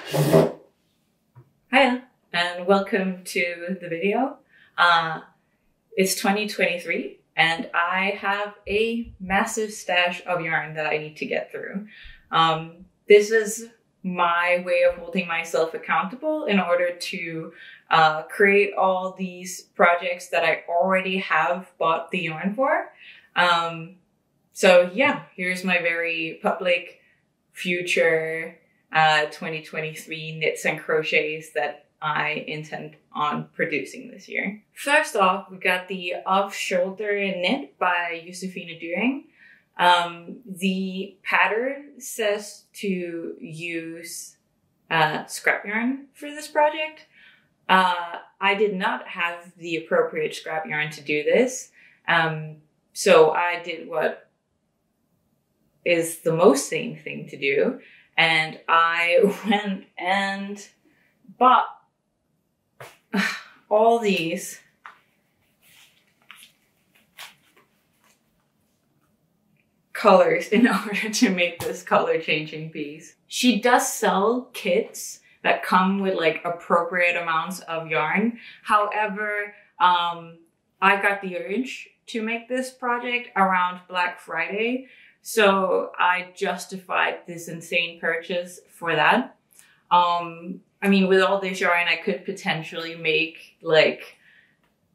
Hiya, and welcome to the video. It's 2023 and I have a massive stash of yarn that I need to get through. This is my way of holding myself accountable in order to create all these projects that I already have bought the yarn for. So yeah, here's my very public future 2023 knits and crochets that I intend on producing this year. First off, we got the off-shoulder knit by Josefine Dyring. The pattern says to use scrap yarn for this project. I did not have the appropriate scrap yarn to do this, so I did what is the most sane thing to do, and I went and bought all these colors in order to make this color changing piece. She does sell kits that come with like appropriate amounts of yarn. However, I got the urge to make this project around Black Friday, so I justified this insane purchase for that. I mean, with all this yarn, I could potentially make like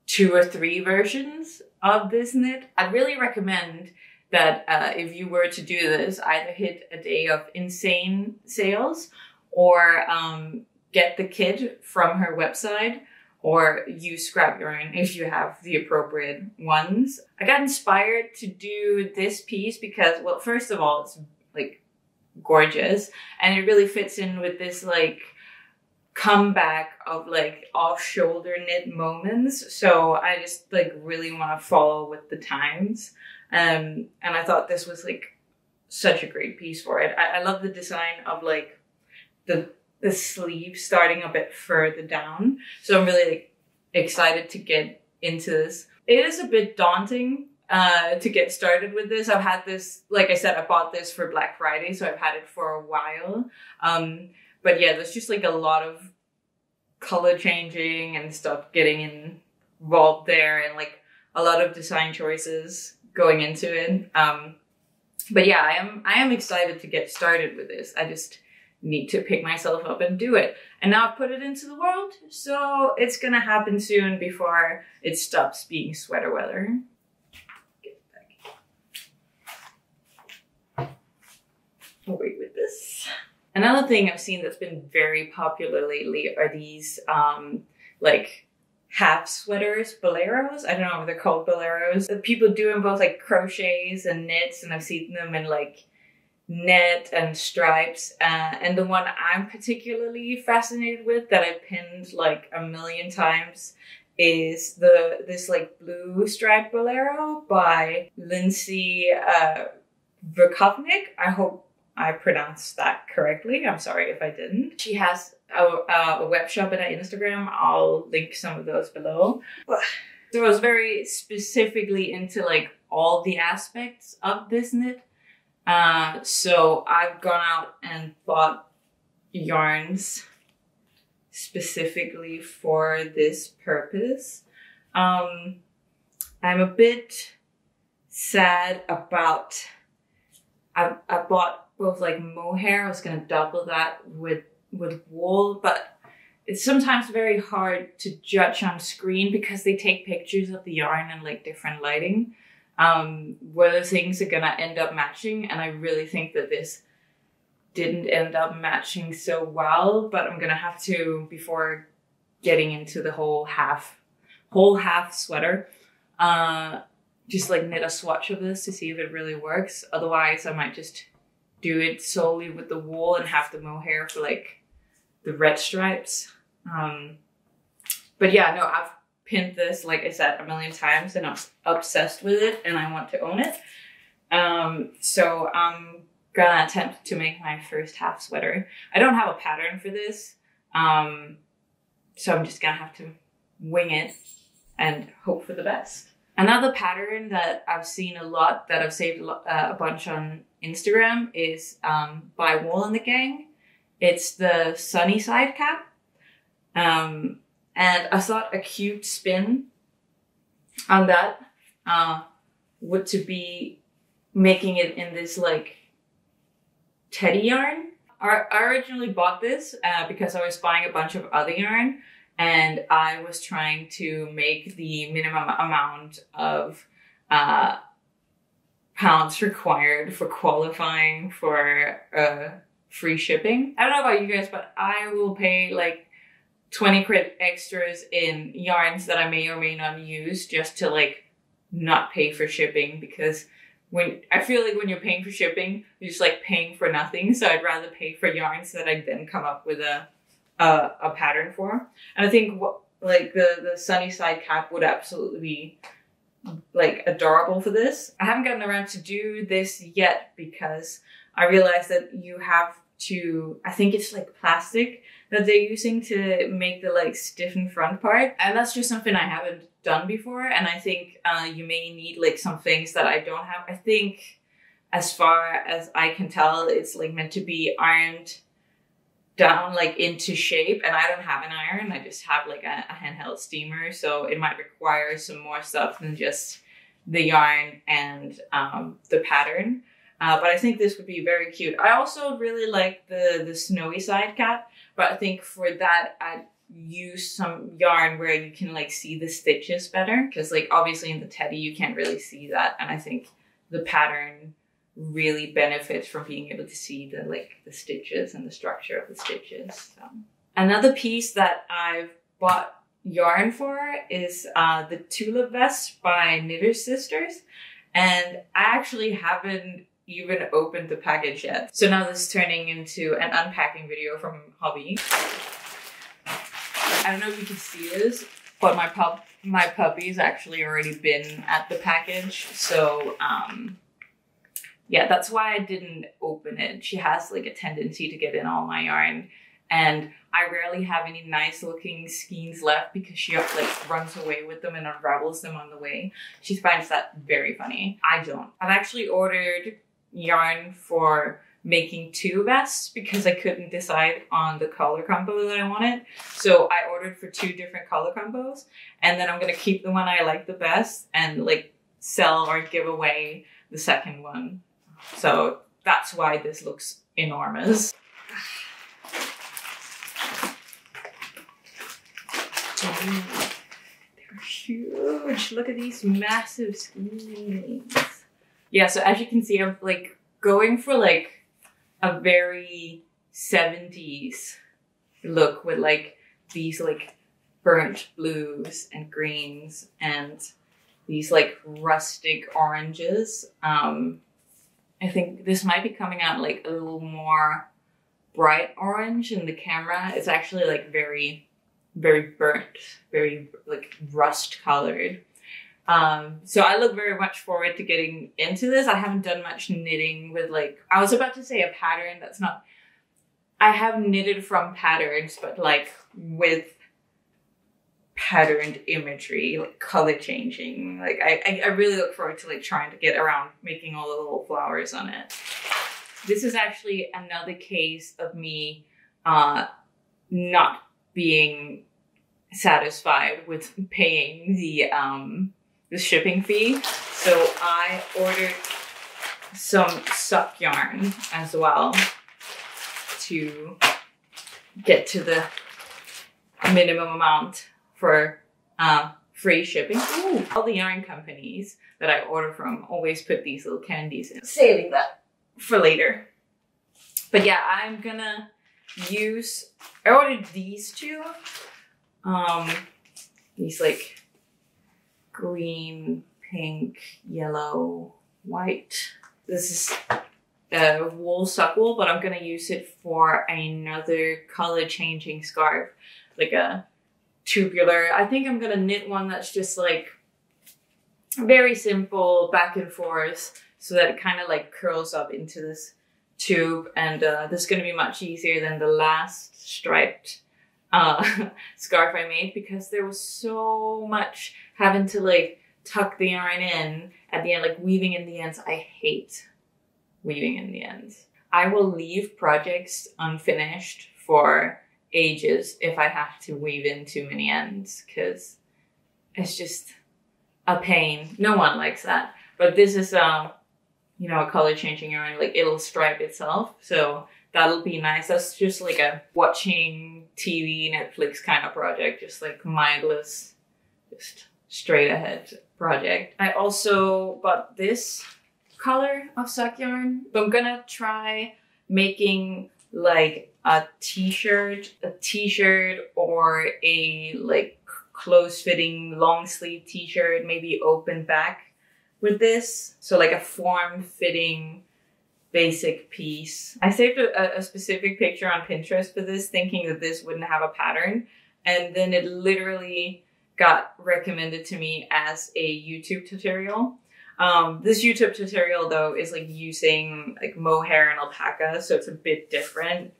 2 or 3 versions of this knit. I'd really recommend that if you were to do this, either hit a day of insane sales or get the kit from her website or use scrap yarn if you have the appropriate ones. I got inspired to do this piece because, well, first of all, it's like gorgeous and it really fits in with this like comeback of like off-shoulder knit moments. So I just like really want to follow with the times. And I thought this was like such a great piece for it. I love the design of like the sleeve starting a bit further down. So I'm really like excited to get into this. It is a bit daunting to get started with this. I've had this, like I said, I bought this for Black Friday, so I've had it for a while. But yeah, there's just like a lot of color changing and stuff getting involved there and like a lot of design choices going into it. But yeah, I am excited to get started with this. I just need to pick myself up and do it. And now I've put it into the world, so it's gonna happen soon before it stops being sweater weather. I'll wait with this. Another thing I've seen that's been very popular lately are these like half sweaters, boleros. I don't know if they're called boleros. People doing both like crochets and knits, and I've seen them in like net and stripes. And the one I'm particularly fascinated with that I pinned like a million times is this like blue striped bolero by Lindsay Verkovnik. I hope I pronounced that correctly. I'm sorry if I didn't. She has a web shop and an Instagram. I'll link some of those below. So I was very specifically into like all the aspects of this knit. So I've gone out and bought yarns specifically for this purpose. I'm a bit sad about, I bought both like mohair. I was gonna double that with wool, but it's sometimes very hard to judge on screen because they take pictures of the yarn and like different lighting, whether things are gonna end up matching. And I really think that this didn't end up matching so well, but I'm gonna have to, before getting into the whole half sweater, just like knit a swatch of this to see if it really works. Otherwise I might just do it solely with the wool and have the mohair for like the red stripes. But yeah, no, I've pinned this, like I said, a million times and I'm obsessed with it and I want to own it. So I'm gonna attempt to make my first half sweater. I don't have a pattern for this, so I'm just gonna have to wing it and hope for the best. Another pattern that I've seen a lot, that I've saved a bunch on Instagram, is by Wool and the Gang. It's the sunny side cap. And I thought a cute spin on that would to be making it in this like teddy yarn. I originally bought this because I was buying a bunch of other yarn, and I was trying to make the minimum amount of pounds required for qualifying for free shipping. I don't know about you guys, but I will pay like 20 quid extras in yarns that I may or may not use just to like not pay for shipping, because I feel like when you're paying for shipping, you're just like paying for nothing. So I'd rather pay for yarns that I then come up with a pattern for. And I think like the sunny side cap would absolutely be like adorable for this. I haven't gotten around to do this yet because I realized that you have to, I think it's like plastic that they're using to make the like stiffened front part. And that's just something I haven't done before. And I think you may need like some things that I don't have. I think as far as I can tell, it's like meant to be ironed down like into shape, and I don't have an iron. I just have like a handheld steamer, so it might require some more stuff than just the yarn and the pattern. But I think this would be very cute. I also really like the snowy side cap, but I think for that I'd use some yarn where you can like see the stitches better, because like obviously in the teddy you can't really see that, and I think the pattern really benefits from being able to see the stitches and the structure of the stitches. So. Another piece that I've bought yarn for is the Tulipe vest by Knitter's Sisters, and I actually haven't even opened the package yet. So now this is turning into an unpacking video from Hobby. I don't know if you can see this, but my puppy's actually already been at the package, so yeah, that's why I didn't open it. She has like a tendency to get in all my yarn, and I rarely have any nice looking skeins left because she like runs away with them and unravels them on the way. She finds that very funny. I don't. I've actually ordered yarn for making 2 vests because I couldn't decide on the color combo that I wanted. So I ordered for 2 different color combos, and then I'm gonna keep the one I like the best and like sell or give away the second one. So that's why this looks enormous. They're huge. Look at these massive skeins. Yeah, so as you can see, I'm like going for like a very 70s look with like these like burnt blues and greens and these like rustic oranges. I think this might be coming out like a little more bright orange in the camera. It's actually like very, very burnt, very like rust colored. So I look very much forward to getting into this. I haven't done much knitting with like, I was about to say a pattern. That's not, I have knitted from patterns, but like with patterned imagery, like color changing. Like I really look forward to like trying to get around making all the little flowers on it. This is actually another case of me not being satisfied with paying the shipping fee. So I ordered some suck yarn as well to get to the minimum amount for free shipping. Ooh. All the yarn companies that I order from always put these little candies in. Saving that for later. But yeah, I'm gonna use, I ordered these 2. These like green, pink, yellow, white. This is a wool suck wool, but I'm gonna use it for another color changing scarf, like a tubular. I think I'm gonna knit one that's just like very simple back and forth so that it kind of like curls up into this tube, and this is gonna be much easier than the last striped scarf I made, because there was so much having to like tuck the yarn in at the end, like weaving in the ends. I hate weaving in the ends. I will leave projects unfinished for ages if I have to weave in too many ends, because it's just a pain. No one likes that. But this is, you know, a color changing yarn, like it'll stripe itself. So that'll be nice. That's just like a watching TV, Netflix kind of project, just like mindless, just straight ahead project. I also bought this color of sock yarn. So I'm gonna try making like a t-shirt or a like close-fitting long sleeve t-shirt, maybe open back with this. So like a form-fitting basic piece. I saved a specific picture on Pinterest for this, thinking that this wouldn't have a pattern, and then it literally got recommended to me as a YouTube tutorial. This YouTube tutorial though is like using like mohair and alpaca, so it's a bit different.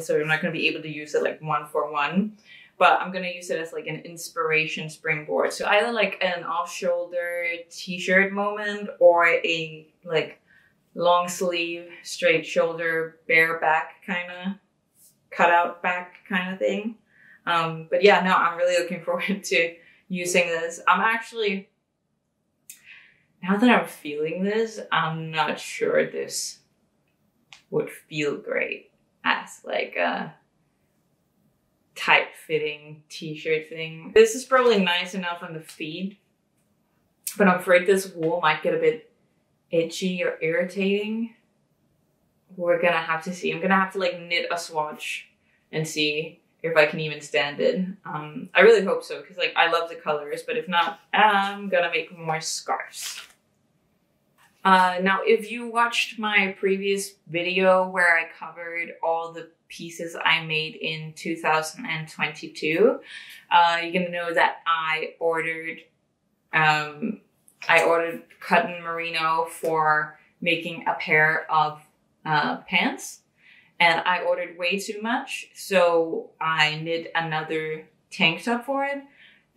So I'm not going to be able to use it like one for one, but I'm going to use it as like an inspiration springboard. So either like an off-shoulder t-shirt moment or a like long sleeve, straight shoulder, bare back kind of, cut out back kind of thing. But yeah, no, I'm really looking forward to using this. I'm actually, now that I'm feeling this, I'm not sure this would feel great as like a tight-fitting t-shirt thing. This is probably nice enough on the feet, but I'm afraid this wool might get a bit itchy or irritating. We're gonna have to see. I'm gonna have to like knit a swatch and see if I can even stand it. I really hope so, because like I love the colors, but if not, I'm gonna make more scarves. Now, if you watched my previous video where I covered all the pieces I made in 2022, you're gonna know that I ordered cotton merino for making a pair of pants, and I ordered way too much, so I knit another tank top for it,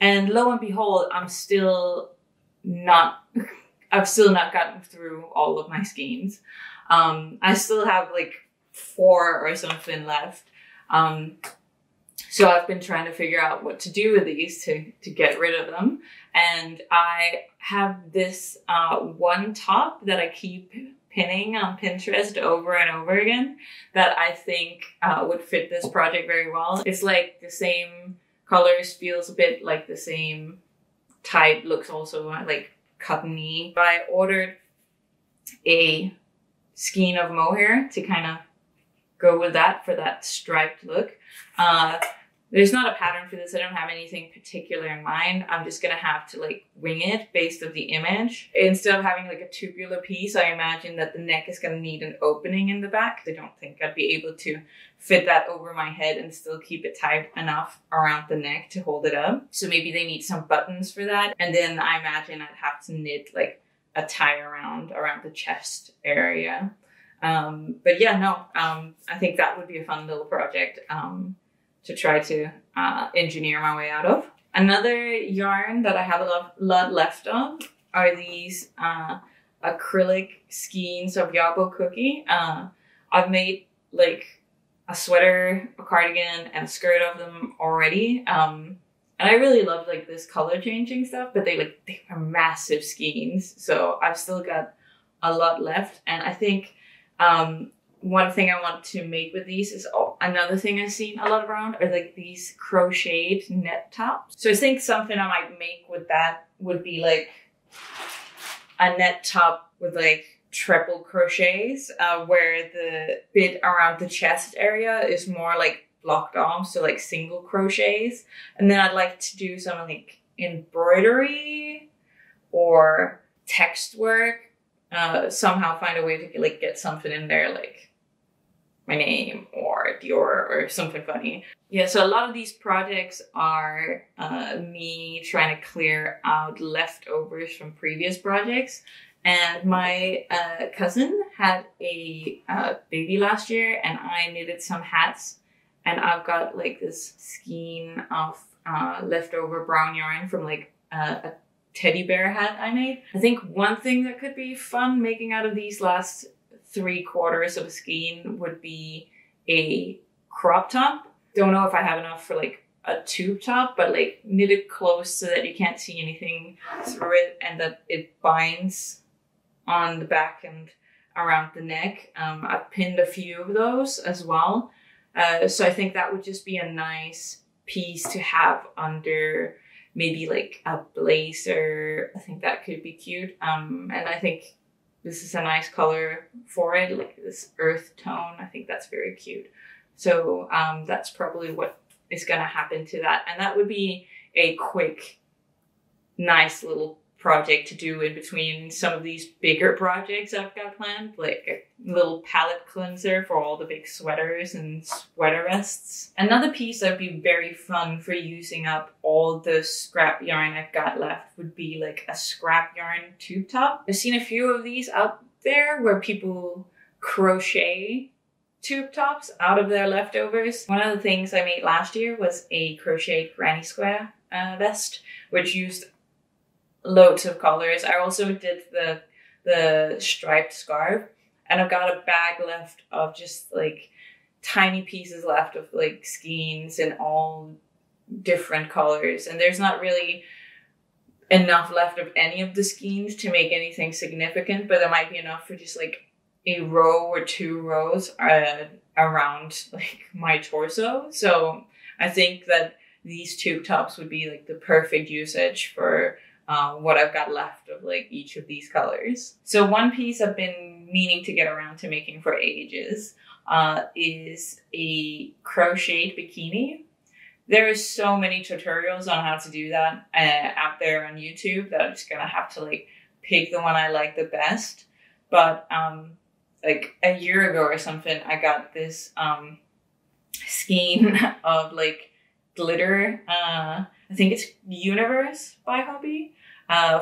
and lo and behold, I've still not gotten through all of my skeins. I still have like 4 or something left. So I've been trying to figure out what to do with these to get rid of them. And I have this one top that I keep pinning on Pinterest over and over again that I think would fit this project very well. It's like the same colors, feels a bit like the same type, looks also like cottony. I ordered a skein of mohair to kind of go with that for that striped look. There's not a pattern for this. I don't have anything particular in mind. I'm just gonna have to like wing it based on the image. Instead of having like a tubular piece, I imagine that the neck is gonna need an opening in the back. I don't think I'd be able to fit that over my head and still keep it tight enough around the neck to hold it up. So maybe they need some buttons for that. And then I imagine I'd have to knit like a tie around the chest area. But yeah, no, I think that would be a fun little project to try to engineer my way out of. Another yarn that I have a lot left of are these acrylic skeins of Yabo Cookie. I've made like a sweater, a cardigan, and a skirt of them already. And I really love like this color changing stuff, but they are massive skeins. So I've still got a lot left. And I think one thing I want to make with these is another thing I've seen a lot around are like these crocheted net tops. So I think something I might make with that would be like a net top with like triple crochets, where the bit around the chest area is more like blocked off, so like single crochets. And then I'd like to do some like embroidery or text work, somehow find a way to like get something in there like my name or Dior or something funny. Yeah, so a lot of these projects are me trying to clear out leftovers from previous projects. And my cousin had a baby last year, and I knitted some hats, and I've got like this skein of leftover brown yarn from like a teddy bear hat I made. I think one thing that could be fun making out of these last 3/4 of a skein would be a crop top. Don't know if I have enough for like a tube top, but like knit it close so that you can't see anything through it and that it binds on the back and around the neck. I've pinned a few of those as well. So I think that would just be a nice piece to have under maybe like a blazer. I think that could be cute. And I think this is a nice color for it, like this earth tone. I think that's very cute. So that's probably what is going to happen to that. And that would be a quick, nice little project to do in between some of these bigger projects I've got planned, like a little palette cleanser for all the big sweaters and sweater vests. Another piece that'd be very fun for using up all the scrap yarn I've got left would be like a scrap yarn tube top. I've seen a few of these out there where people crochet tube tops out of their leftovers. One of the things I made last year was a crocheted granny square vest, which used loads of colors. I also did the striped scarf, and I've got a bag left of just like tiny pieces left of like skeins in all different colors, and there's not really enough left of any of the skeins to make anything significant, but there might be enough for just like a row or 2 rows around like my torso. So I think that these tube tops would be like the perfect usage for what I've got left of like each of these colors. So one piece I've been meaning to get around to making for ages is a crocheted bikini. There are so many tutorials on how to do that out there on YouTube that I'm just gonna have to like pick the one I like the best. But like a year ago or something, I got this skein of like glitter. I think it's Universe by Hobby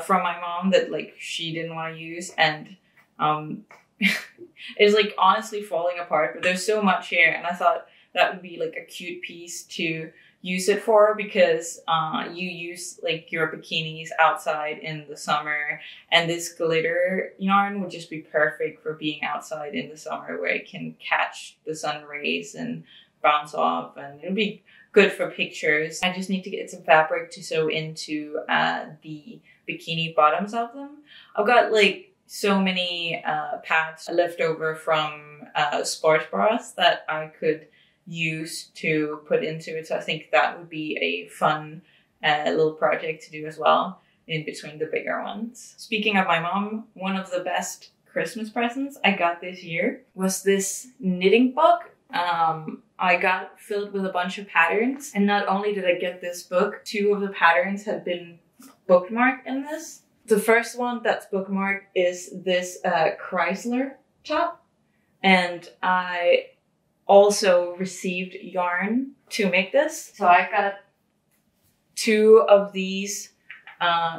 from my mom that like she didn't want to use, and it's like honestly falling apart, but there's so much here, and I thought that would be like a cute piece to use it for, because you use like your bikinis outside in the summer, and this glitter yarn would just be perfect for being outside in the summer where it can catch the sun rays and bounce off, and it'll be good for pictures. I just need to get some fabric to sew into the bikini bottoms of them. I've got like so many pads left over from sports bras that I could use to put into it. So I think that would be a fun little project to do as well in between the bigger ones. Speaking of my mom, one of the best Christmas presents I got this year was this knitting book. I got filled with a bunch of patterns, and not only did I get this book, 2 of the patterns had been bookmarked in this. The first one that's bookmarked is this Chrysler top, and I also received yarn to make this. So I got 2 of these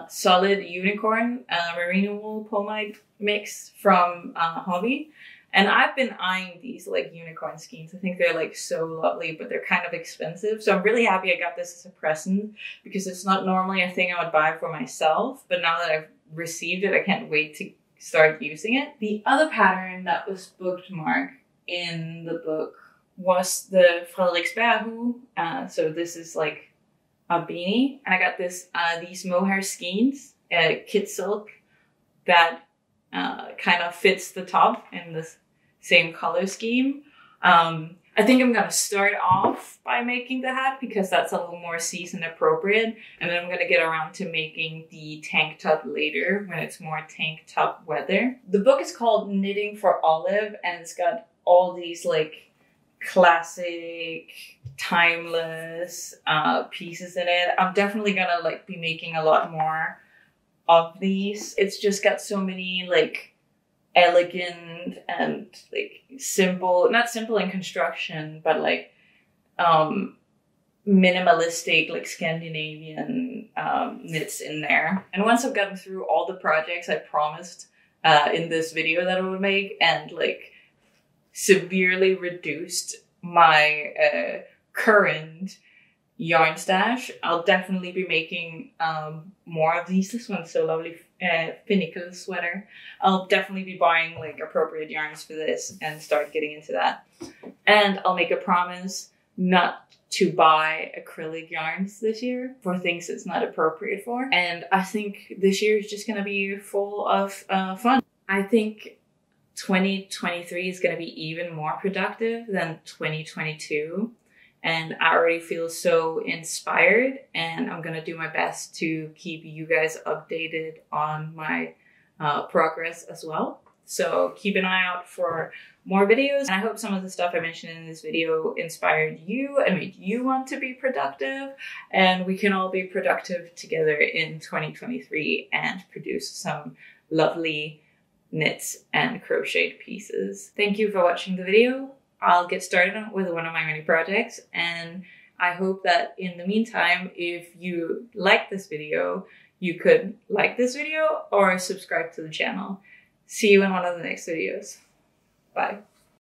solid unicorn merino wool pomade mix from Hobby. And I've been eyeing these like unicorn skeins. I think they're like so lovely, but they're kind of expensive. So I'm really happy I got this as a present, because it's not normally a thing I would buy for myself. But now that I've received it, I can't wait to start using it. The other pattern that was bookmarked in the book was the Frederiksberg Hue. So this is like a beanie. And I got this these mohair skeins, kid silk, that kind of fits the top in this same color scheme. I think I'm gonna start off by making the hat because that's a little more season appropriate, and then I'm gonna get around to making the tank top later when it's more tank top weather. The book is called Knitting for Olive, and it's got all these like classic, timeless pieces in it. I'm definitely gonna like be making a lot more of these. It's just got so many like elegant and like simple, not simple in construction, but like minimalistic, like Scandinavian knits in there. And once I've gotten through all the projects I promised in this video that I would make, and like severely reduced my current yarn stash. I'll definitely be making more of these. This one's so lovely, finical sweater. I'll definitely be buying like appropriate yarns for this and start getting into that. And I'll make a promise not to buy acrylic yarns this year for things it's not appropriate for. And I think this year is just gonna be full of fun. I think 2023 is gonna be even more productive than 2022. And I already feel so inspired, and I'm gonna do my best to keep you guys updated on my progress as well. So keep an eye out for more videos. And I hope some of the stuff I mentioned in this video inspired you and made you want to be productive. And we can all be productive together in 2023 and produce some lovely knits and crocheted pieces. Thank you for watching the video. I'll get started with one of my mini projects, and I hope that in the meantime, if you like this video, you could like this video or subscribe to the channel. See you in one of the next videos. Bye.